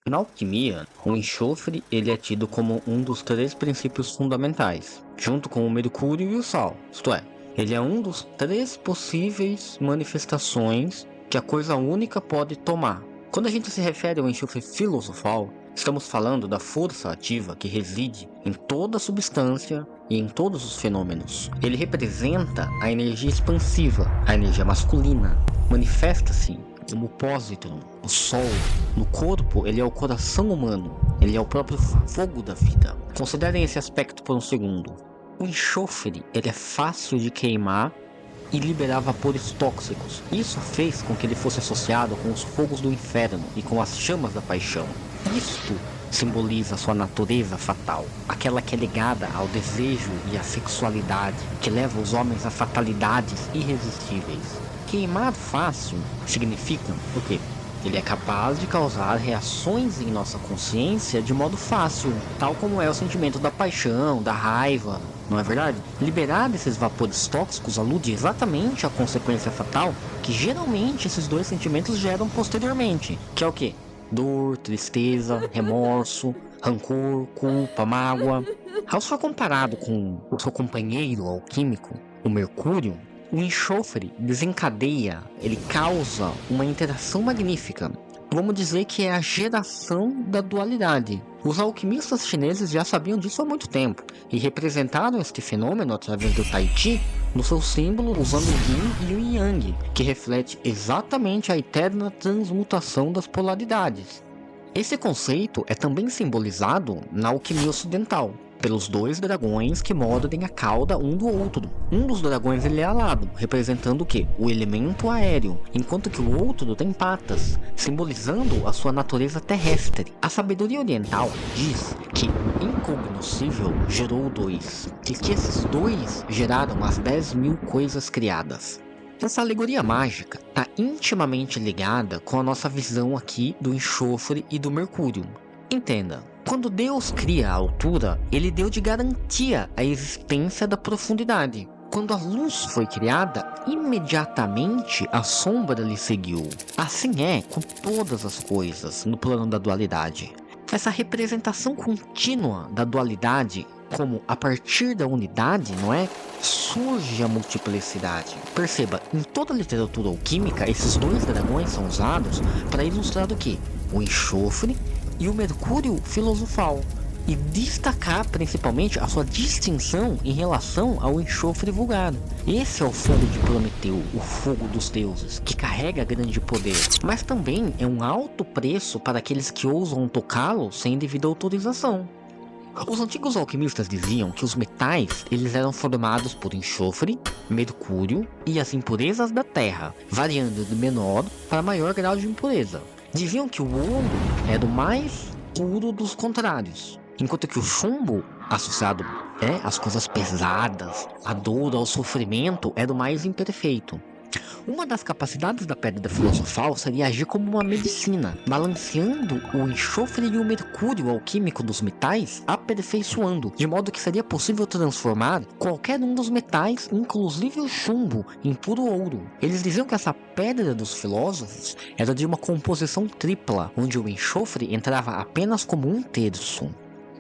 Na alquimia, o enxofre ele é tido como um dos três princípios fundamentais, junto com o mercúrio e o sal. Isto é, ele é um dos três possíveis manifestações que a coisa única pode tomar. Quando a gente se refere ao enxofre filosofal, estamos falando da força ativa que reside em toda substância e em todos os fenômenos. Ele representa a energia expansiva, a energia masculina. Manifesta-se como o pósitron, o sol. No corpo, ele é o coração humano. Ele é o próprio fogo da vida. Considerem esse aspecto por um segundo. O enxofre, ele é fácil de queimar e liberar vapores tóxicos. Isso fez com que ele fosse associado com os fogos do inferno e com as chamas da paixão. Isto simboliza sua natureza fatal, aquela que é ligada ao desejo e à sexualidade, que leva os homens a fatalidades irresistíveis. Queimar fácil significa o quê? Ele é capaz de causar reações em nossa consciência de modo fácil, tal como é o sentimento da paixão, da raiva, não é verdade? Liberar esses vapores tóxicos alude exatamente à consequência fatal que geralmente esses dois sentimentos geram posteriormente, que é o quê? Dor, tristeza, remorso, rancor, culpa, mágoa. Ao ser comparado com o seu companheiro alquímico, o mercúrio, o enxofre desencadeia, ele causa uma interação magnífica. Vamos dizer que é a geração da dualidade. Os alquimistas chineses já sabiam disso há muito tempo e representaram este fenômeno através do Tai Chi no seu símbolo usando o Yin e o Yang, que reflete exatamente a eterna transmutação das polaridades. Esse conceito é também simbolizado na alquimia ocidental, pelos dois dragões que mordem a cauda um do outro. Um dos dragões ele é alado, representando o quê? O elemento aéreo, enquanto que o outro tem patas, simbolizando a sua natureza terrestre. A sabedoria oriental diz que o incognoscível gerou dois, e que esses dois geraram as 10.000 coisas criadas. Essa alegoria mágica está intimamente ligada com a nossa visão aqui do enxofre e do mercúrio. Entenda, quando Deus cria a altura, ele deu de garantia a existência da profundidade. Quando a luz foi criada, imediatamente a sombra lhe seguiu. Assim é com todas as coisas no plano da dualidade. Essa representação contínua da dualidade, como a partir da unidade, não é? Surge a multiplicidade. Perceba, em toda a literatura alquímica, esses dois dragões são usados para ilustrar o quê? O enxofre e o mercúrio filosofal. E destacar principalmente a sua distinção em relação ao enxofre vulgar. Esse é o fogo de Prometeu, o fogo dos deuses, que carrega grande poder, mas também é um alto preço para aqueles que ousam tocá-lo sem devida autorização. Os antigos alquimistas diziam que os metais eles eram formados por enxofre, mercúrio e as impurezas da terra, variando de menor para maior grau de impureza. Diziam que o ouro era o mais puro dos contrários, enquanto que o chumbo, associado às coisas pesadas, à dor, ao sofrimento, era o mais imperfeito. Uma das capacidades da pedra filosofal seria agir como uma medicina, balanceando o enxofre e o mercúrio alquímico dos metais, aperfeiçoando, de modo que seria possível transformar qualquer um dos metais, inclusive o chumbo, em puro ouro. Eles diziam que essa pedra dos filósofos era de uma composição tripla, onde o enxofre entrava apenas como um terço.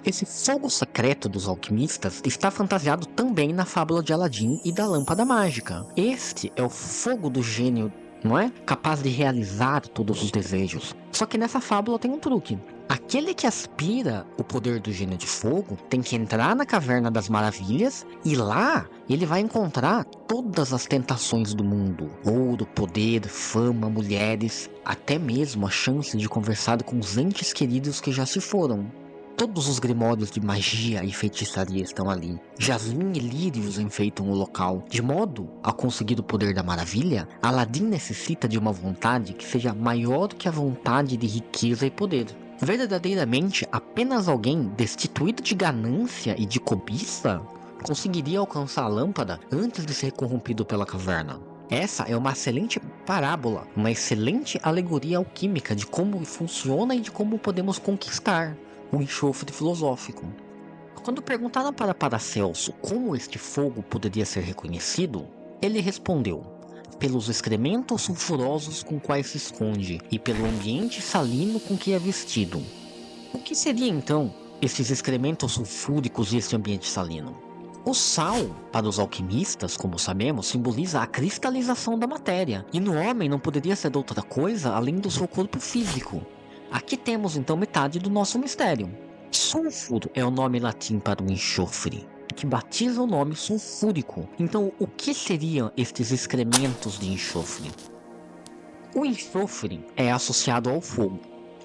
Esse fogo secreto dos alquimistas está fantasiado também na fábula de Aladim e da lâmpada mágica. Este é o fogo do gênio, não é? Capaz de realizar todos os desejos. Só que nessa fábula tem um truque. Aquele que aspira o poder do gênio de fogo tem que entrar na caverna das maravilhas e lá ele vai encontrar todas as tentações do mundo. Ouro, poder, fama, mulheres, até mesmo a chance de conversar com os entes queridos que já se foram. Todos os grimórios de magia e feitiçaria estão ali. Jasmim e lírios enfeitam o local. De modo a conseguir o poder da maravilha, Aladim necessita de uma vontade que seja maior que a vontade de riqueza e poder. Verdadeiramente, apenas alguém destituído de ganância e de cobiça conseguiria alcançar a lâmpada antes de ser corrompido pela caverna. Essa é uma excelente parábola, uma excelente alegoria alquímica de como funciona e de como podemos conquistar o enxofre filosófico. Quando perguntaram para Paracelso como este fogo poderia ser reconhecido, ele respondeu: pelos excrementos sulfurosos com quais se esconde e pelo ambiente salino com que é vestido. O que seria então esses excrementos sulfúricos e esse ambiente salino? O sal, para os alquimistas, como sabemos, simboliza a cristalização da matéria, e no homem não poderia ser outra coisa além do seu corpo físico. Aqui temos então metade do nosso mistério. Sulfuro é o nome latim para o enxofre, que batiza o nome sulfúrico. Então, o que seriam estes excrementos de enxofre? O enxofre é associado ao fogo,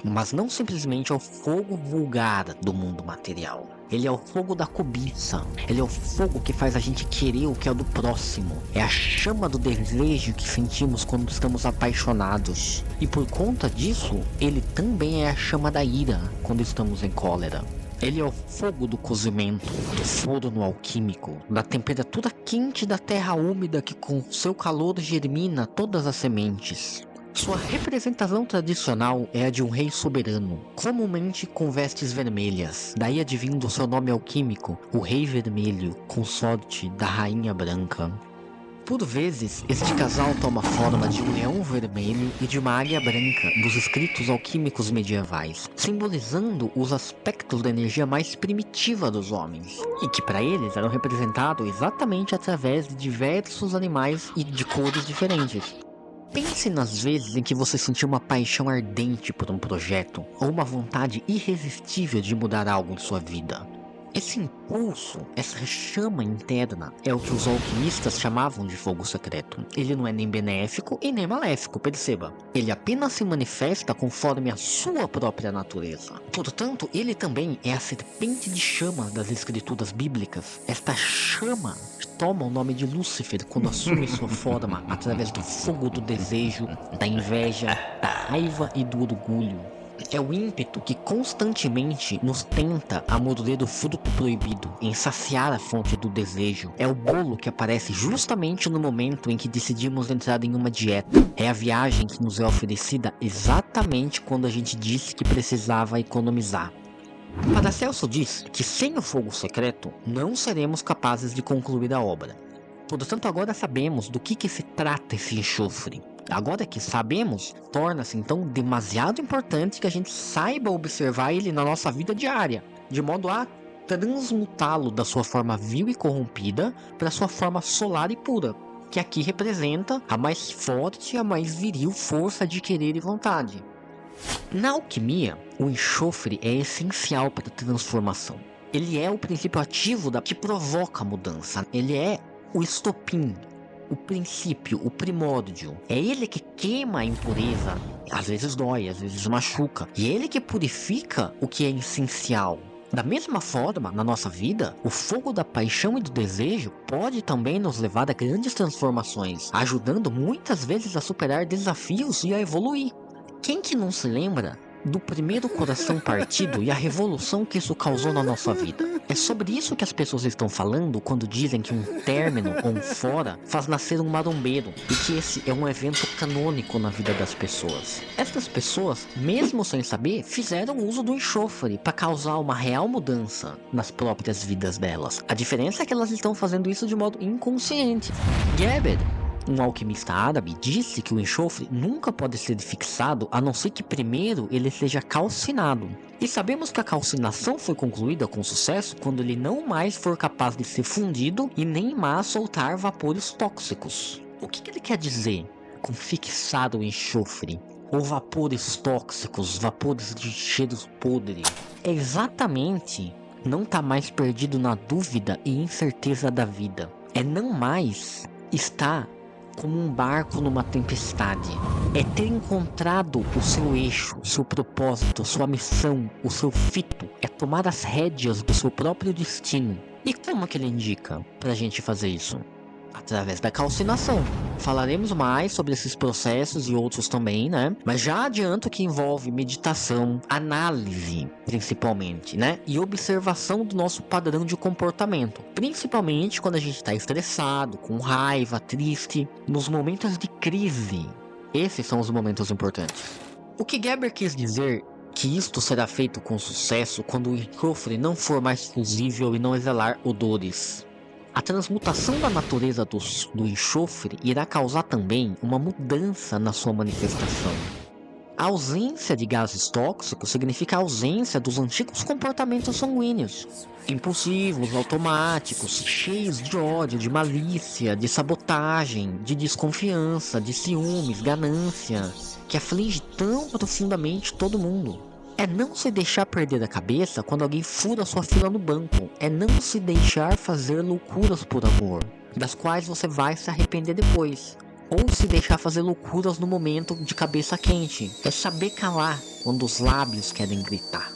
mas não simplesmente ao fogo vulgar do mundo material. Ele é o fogo da cobiça, ele é o fogo que faz a gente querer o que é do próximo. É a chama do desejo que sentimos quando estamos apaixonados. E por conta disso, ele também é a chama da ira quando estamos em cólera. Ele é o fogo do cozimento, do forno alquímico, da temperatura quente da terra úmida que com seu calor germina todas as sementes. Sua representação tradicional é a de um rei soberano, comumente com vestes vermelhas, daí advindo seu nome alquímico, o Rei Vermelho, consorte da Rainha Branca. Por vezes, este casal toma forma de um leão vermelho e de uma águia branca dos escritos alquímicos medievais, simbolizando os aspectos da energia mais primitiva dos homens, e que para eles eram representados exatamente através de diversos animais e de cores diferentes. Pense nas vezes em que você sentiu uma paixão ardente por um projeto ou uma vontade irresistível de mudar algo em sua vida. Esse impulso, essa chama interna, é o que os alquimistas chamavam de fogo secreto. Ele não é nem benéfico e nem maléfico, perceba. Ele apenas se manifesta conforme a sua própria natureza. Portanto, ele também é a serpente de chama das escrituras bíblicas. Esta chama toma o nome de Lúcifer quando assume sua forma através do fogo do desejo, da inveja, da raiva e do orgulho. É o ímpeto que constantemente nos tenta a morder o fruto proibido, em saciar a fonte do desejo. É o bolo que aparece justamente no momento em que decidimos entrar em uma dieta. É a viagem que nos é oferecida exatamente quando a gente disse que precisava economizar. Paracelso diz que sem o fogo secreto não seremos capazes de concluir a obra. Portanto, agora sabemos do que se trata esse enxofre. Agora que sabemos, torna-se então demasiado importante que a gente saiba observar ele na nossa vida diária, de modo a transmutá-lo da sua forma vil e corrompida para sua forma solar e pura, que aqui representa a mais forte e a mais viril força de querer e vontade. Na alquimia, o enxofre é essencial para a transformação. Ele é o princípio ativo que provoca a mudança. Ele é o estopim, o princípio, o primórdio. É ele que queima a impureza. Às vezes dói, às vezes machuca. E é ele que purifica o que é essencial. Da mesma forma, na nossa vida, o fogo da paixão e do desejo pode também nos levar a grandes transformações, ajudando muitas vezes a superar desafios e a evoluir. Quem que não se lembra do primeiro coração partido e a revolução que isso causou na nossa vida? É sobre isso que as pessoas estão falando quando dizem que um término ou um fora faz nascer um marombeiro e que esse é um evento canônico na vida das pessoas. Estas pessoas, mesmo sem saber, fizeram uso do enxofre para causar uma real mudança nas próprias vidas delas. A diferença é que elas estão fazendo isso de modo inconsciente. Geber, um alquimista árabe, disse que o enxofre nunca pode ser fixado a não ser que primeiro ele seja calcinado. E sabemos que a calcinação foi concluída com sucesso quando ele não mais for capaz de ser fundido e nem mais soltar vapores tóxicos. O que ele quer dizer com fixar o enxofre? Ou vapores tóxicos, vapores de cheiros podres? É exatamente não estar mais perdido na dúvida e incerteza da vida. É não mais estar como um barco numa tempestade. É ter encontrado o seu eixo, o seu propósito, sua missão, o seu fito. É tomar as rédeas do seu próprio destino. E como que ele indica pra gente fazer isso? Através da calcinação. Falaremos mais sobre esses processos e outros também, né? Mas já adianto que envolve meditação, análise, principalmente, né? E observação do nosso padrão de comportamento. Principalmente quando a gente está estressado, com raiva, triste, nos momentos de crise. Esses são os momentos importantes. O que Geber quis dizer que isto será feito com sucesso quando o enxofre não for mais fusível e não exalar odores. A transmutação da natureza do enxofre irá causar também uma mudança na sua manifestação. A ausência de gases tóxicos significa a ausência dos antigos comportamentos sanguíneos, impulsivos, automáticos, cheios de ódio, de malícia, de sabotagem, de desconfiança, de ciúmes, ganância, que aflige tão profundamente todo mundo. É não se deixar perder a cabeça quando alguém fura sua fila no banco. É não se deixar fazer loucuras por amor, das quais você vai se arrepender depois. Ou se deixar fazer loucuras no momento de cabeça quente. É saber calar quando os lábios querem gritar.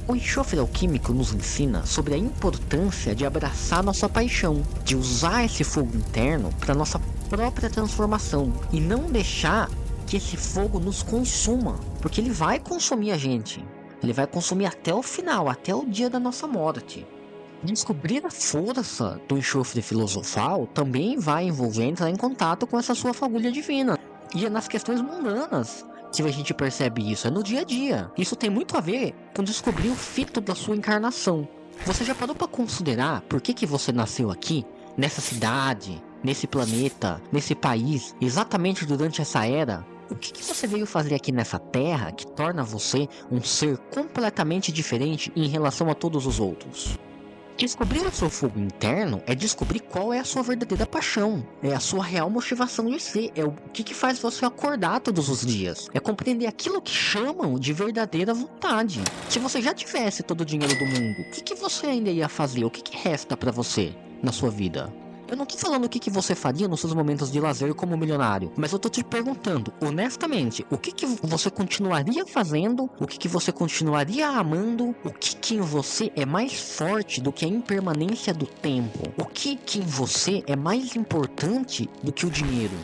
O enxofre alquímico nos ensina sobre a importância de abraçar nossa paixão, de usar esse fogo interno para nossa própria transformação e não deixar que esse fogo nos consuma, porque ele vai consumir a gente. Ele vai consumir até o final, até o dia da nossa morte. Descobrir a força do enxofre filosofal também vai envolver entrar em contato com essa sua fagulha divina. E é nas questões mundanas que a gente percebe isso, é no dia a dia. Isso tem muito a ver com descobrir o fito da sua encarnação. Você já parou para considerar por que você nasceu aqui, nessa cidade, nesse planeta, nesse país, exatamente durante essa era? O que você veio fazer aqui nessa terra que torna você um ser completamente diferente em relação a todos os outros? Descobrir o seu fogo interno é descobrir qual é a sua verdadeira paixão, é a sua real motivação de ser, é o que faz você acordar todos os dias, é compreender aquilo que chamam de verdadeira vontade. Se você já tivesse todo o dinheiro do mundo, o que você ainda ia fazer? O que resta pra você na sua vida? Eu não tô falando o que você faria nos seus momentos de lazer como milionário, mas eu tô te perguntando, honestamente, o que você continuaria fazendo, o que você continuaria amando, o que em você é mais forte do que a impermanência do tempo, o que em você é mais importante do que o dinheiro.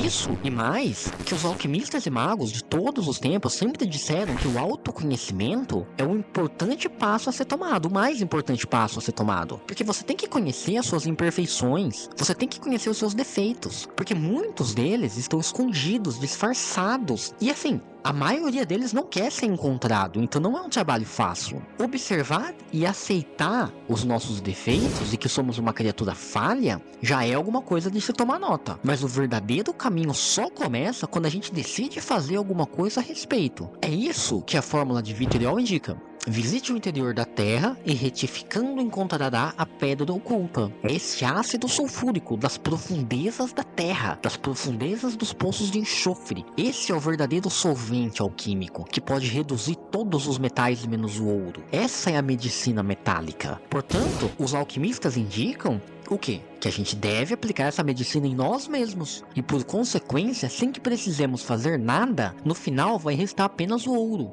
Isso e mais, que os alquimistas e magos de todos os tempos sempre disseram que o autoconhecimento é um importante passo a ser tomado, o mais importante passo a ser tomado. Porque você tem que conhecer as suas imperfeições, você tem que conhecer os seus defeitos, porque muitos deles estão escondidos, disfarçados. E assim, a maioria deles não quer ser encontrado, então não é um trabalho fácil. Observar e aceitar os nossos defeitos e que somos uma criatura falha já é alguma coisa de se tomar nota. Mas o verdadeiro caminho só começa quando a gente decide fazer alguma coisa a respeito. É isso que a fórmula de Vitriol indica. Visite o interior da terra e retificando encontrará a pedra oculta. É esse ácido sulfúrico das profundezas da terra, das profundezas dos poços de enxofre. Esse é o verdadeiro solvente alquímico, que pode reduzir todos os metais menos o ouro. Essa é a medicina metálica. Portanto, os alquimistas indicam o quê? Que a gente deve aplicar essa medicina em nós mesmos. E por consequência, sem que precisemos fazer nada, no final vai restar apenas o ouro.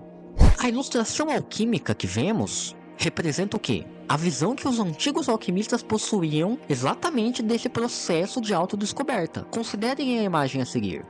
A ilustração alquímica que vemos representa o quê? A visão que os antigos alquimistas possuíam exatamente desse processo de autodescoberta. Considerem a imagem a seguir.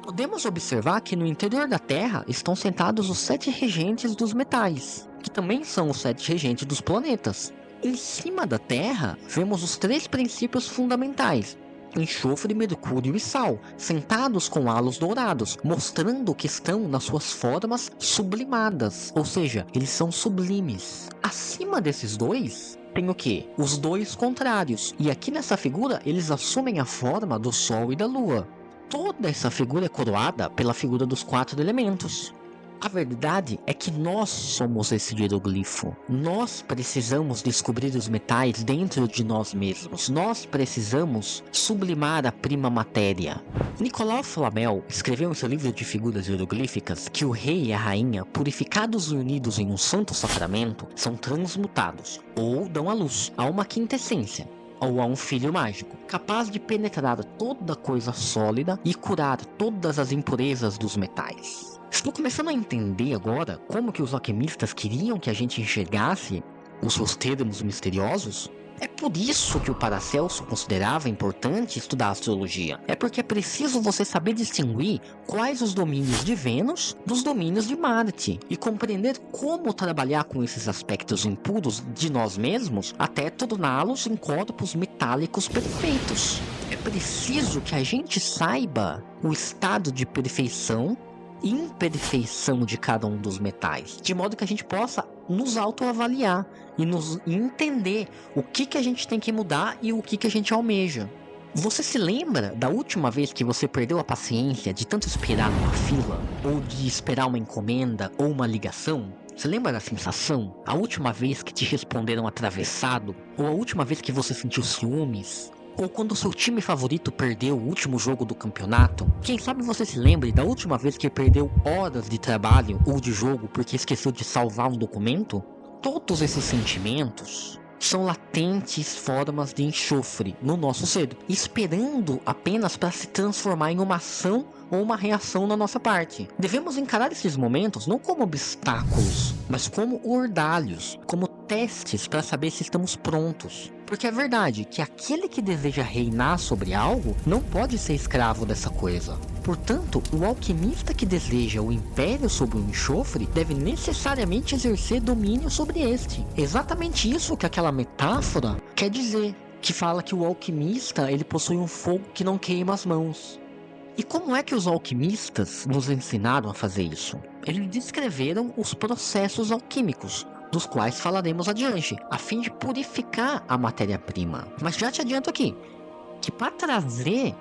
Podemos observar que no interior da Terra estão sentados os 7 regentes dos metais, que também são os 7 regentes dos planetas. Em cima da Terra, vemos os 3 princípios fundamentais: enxofre, mercúrio e sal, sentados com halos dourados, mostrando que estão nas suas formas sublimadas, ou seja, eles são sublimes. Acima desses dois, tem o quê? Os dois contrários, e aqui nessa figura eles assumem a forma do Sol e da Lua. Toda essa figura é coroada pela figura dos 4 elementos. A verdade é que nós somos esse hieroglifo. Nós precisamos descobrir os metais dentro de nós mesmos. Nós precisamos sublimar a prima matéria. Nicolau Flamel escreveu em seu livro de figuras hieroglíficas que o rei e a rainha, purificados e unidos em um santo sacramento, são transmutados, ou dão à luz, a uma quintessência, ou a um filho mágico, capaz de penetrar toda coisa sólida e curar todas as impurezas dos metais. Estou começando a entender agora como que os alquimistas queriam que a gente enxergasse os seus termos misteriosos. É por isso que o Paracelso considerava importante estudar astrologia. É porque é preciso você saber distinguir quais os domínios de Vênus dos domínios de Marte e compreender como trabalhar com esses aspectos impuros de nós mesmos até torná-los em corpos metálicos perfeitos. É preciso que a gente saiba o estado de perfeição e imperfeição de cada um dos metais, de modo que a gente possa nos autoavaliar e entender o que a gente tem que mudar e o que a gente almeja. Você se lembra da última vez que você perdeu a paciência de tanto esperar numa fila? Ou de esperar uma encomenda ou uma ligação? Você lembra da sensação? A última vez que te responderam atravessado? Ou a última vez que você sentiu ciúmes? Ou quando o seu time favorito perdeu o último jogo do campeonato? Quem sabe você se lembre da última vez que perdeu horas de trabalho ou de jogo porque esqueceu de salvar um documento? Todos esses sentimentos são latentes formas de enxofre no nosso ser, esperando apenas para se transformar em uma ação ou uma reação da nossa parte. Devemos encarar esses momentos não como obstáculos, mas como ordalhos, como testes para saber se estamos prontos. Porque é verdade que aquele que deseja reinar sobre algo não pode ser escravo dessa coisa. Portanto, o alquimista que deseja o império sobre o enxofre deve necessariamente exercer domínio sobre este. Exatamente isso que aquela metáfora quer dizer, que fala que o alquimista ele possui um fogo que não queima as mãos. E como é que os alquimistas nos ensinaram a fazer isso? Eles descreveram os processos alquímicos, dos quais falaremos adiante, a fim de purificar a matéria-prima. Mas já te adianto aqui, que para trazer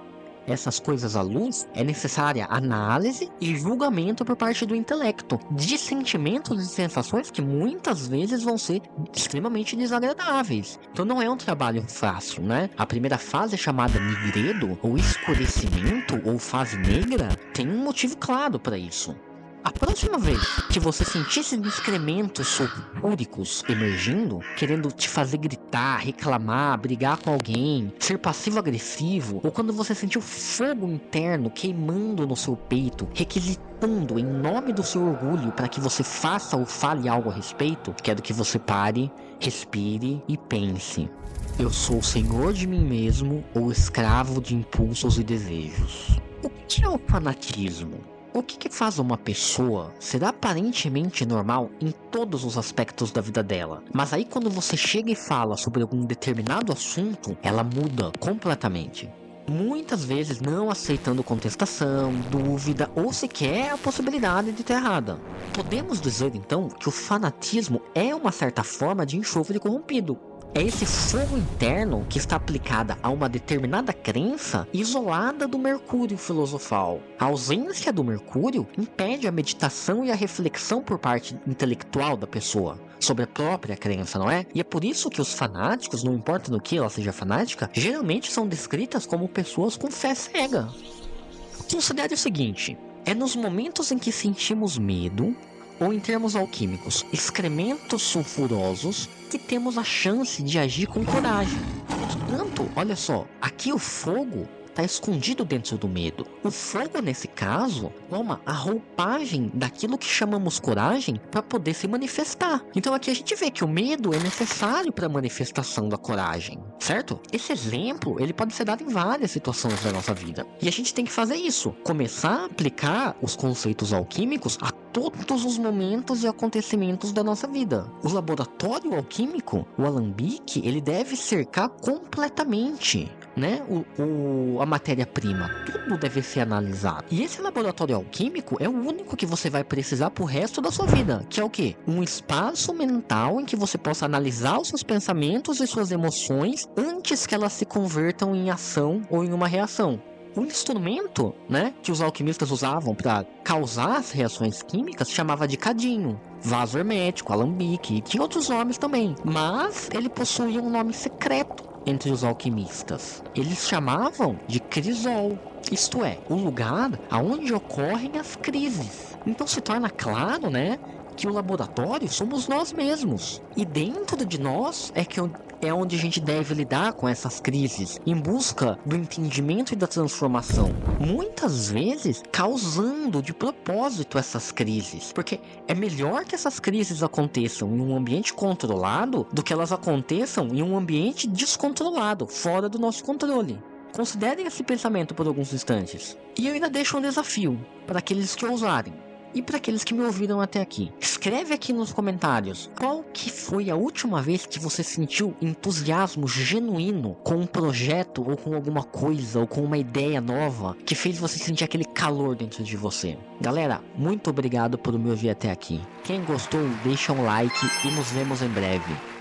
essas coisas à luz, é necessária análise e julgamento por parte do intelecto, de sentimentos e sensações que muitas vezes vão ser extremamente desagradáveis. Então não é um trabalho fácil, né? A primeira fase, chamada nigredo, ou escurecimento, ou fase negra, tem um motivo claro para isso. A próxima vez que você sentir esses excrementos sulfúricos emergindo, querendo te fazer gritar, reclamar, brigar com alguém, ser passivo-agressivo, ou quando você sentir o fogo interno queimando no seu peito, requisitando em nome do seu orgulho para que você faça ou fale algo a respeito, quero que você pare, respire e pense. Eu sou o senhor de mim mesmo ou escravo de impulsos e desejos? O que é o fanatismo? O que faz uma pessoa ser aparentemente normal em todos os aspectos da vida dela? Mas aí quando você chega e fala sobre algum determinado assunto, ela muda completamente. Muitas vezes não aceitando contestação, dúvida ou sequer a possibilidade de estar errada. Podemos dizer então que o fanatismo é uma certa forma de enxofre corrompido. É esse fogo interno que está aplicada a uma determinada crença isolada do mercúrio filosofal. A ausência do mercúrio impede a meditação e a reflexão por parte intelectual da pessoa sobre a própria crença, não é? E é por isso que os fanáticos, não importa no que ela seja fanática, geralmente são descritas como pessoas com fé cega. Considere o seguinte: é nos momentos em que sentimos medo, ou em termos alquímicos, excrementos sulfurosos, que temos a chance de agir com coragem. Portanto, olha só, aqui o fogo está escondido dentro do medo. O fogo, nesse caso, toma a roupagem daquilo que chamamos coragem para poder se manifestar. Então aqui a gente vê que o medo é necessário para a manifestação da coragem, certo? Esse exemplo, ele pode ser dado em várias situações da nossa vida. E a gente tem que fazer isso, começar a aplicar os conceitos alquímicos a todos os momentos e acontecimentos da nossa vida. O laboratório alquímico, o alambique, ele deve cercar completamente, né, a matéria-prima. Tudo deve ser analisado. E esse laboratório alquímico é o único que você vai precisar pro resto da sua vida. Que é o quê? Um espaço mental em que você possa analisar os seus pensamentos e suas emoções antes que elas se convertam em ação ou em uma reação. O instrumento, né, que os alquimistas usavam para causar as reações químicas chamava de cadinho, vaso hermético, alambique, e tinha outros nomes também. Mas ele possuía um nome secreto entre os alquimistas. Eles chamavam de crisol, isto é, o lugar aonde ocorrem as crises. Então se torna claro, né, que o laboratório somos nós mesmos. E dentro de nós é onde a gente deve lidar com essas crises, em busca do entendimento e da transformação. Muitas vezes causando de propósito essas crises, porque é melhor que essas crises aconteçam em um ambiente controlado do que elas aconteçam em um ambiente descontrolado, fora do nosso controle. Considerem esse pensamento por alguns instantes. E eu ainda deixo um desafio para aqueles que ousarem. E para aqueles que me ouviram até aqui, escreve aqui nos comentários qual que foi a última vez que você sentiu entusiasmo genuíno com um projeto ou com alguma coisa ou com uma ideia nova que fez você sentir aquele calor dentro de você. Galera, muito obrigado por me ouvir até aqui. Quem gostou, deixa um like e nos vemos em breve.